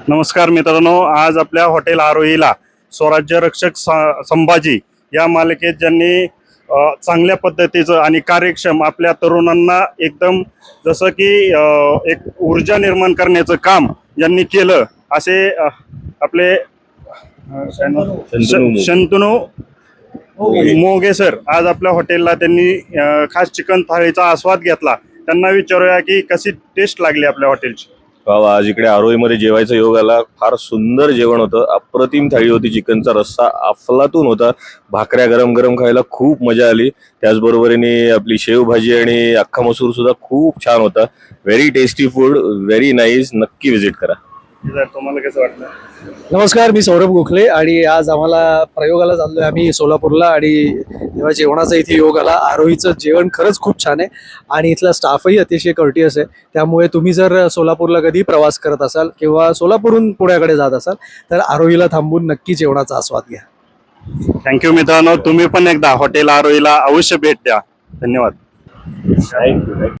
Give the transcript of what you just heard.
नमस्कार मित्रांनो, आज आपल्या हॉटेल आरोहीला स्वराज्य रक्षक संभाजी या मालिकेत ज्यांनी चांगल्या पद्धतीचं आणि कार्यक्षम आपल्या तरुणांना एकदम जसं की एक ऊर्जा निर्माण करण्याचं काम ज्यांनी केलं असे आपले शंतनू मोगे सर आज आपल्या हॉटेलला त्यांनी खास चिकन थाळीचा आस्वाद घेतला. त्यांना विचारूया की कशी टेस्ट लागली आपल्या हॉटेलची. आज इकडे आरोहीमध्ये जेवायचा योग आला. फार सुंदर जेवण होतं. अप्रतिम थाळी होती. चिकनचा रस्सा अफलातून होता. भाकऱ्या गरम गरम खायला खूप मजा आली. त्याचबरोबरीने आपली शेवभाजी आणि अख्खा मसूर सुद्धा खूप छान होता. Very tasty food, very nice. नक्की व्हिजिट करा. तुम्हाला कसं वाटलं? नमस्कार, मी सौरभ गोखले आणि आज आम्हाला प्रयोगाला चाललोय आम्ही सोलापूरला आणि तेव्हा जेवणाचा इथे योग आला. आरोहीचं जेवण खरंच खूप छान आहे आणि इथला स्टाफही अतिशय कर्टियस आहे. त्यामुळे तुम्ही जर सोलापूरला कधी प्रवास करत असाल किंवा सोलापूरहून पुण्याकडे जात असाल तर आरोहीला थांबून नक्की जेवणाचा आस्वाद घ्या. थँक्यू मित्रांनो, तुम्ही पण एकदा हॉटेल आरोहीला अवश्य भेट द्या. धन्यवाद. थँक्यू.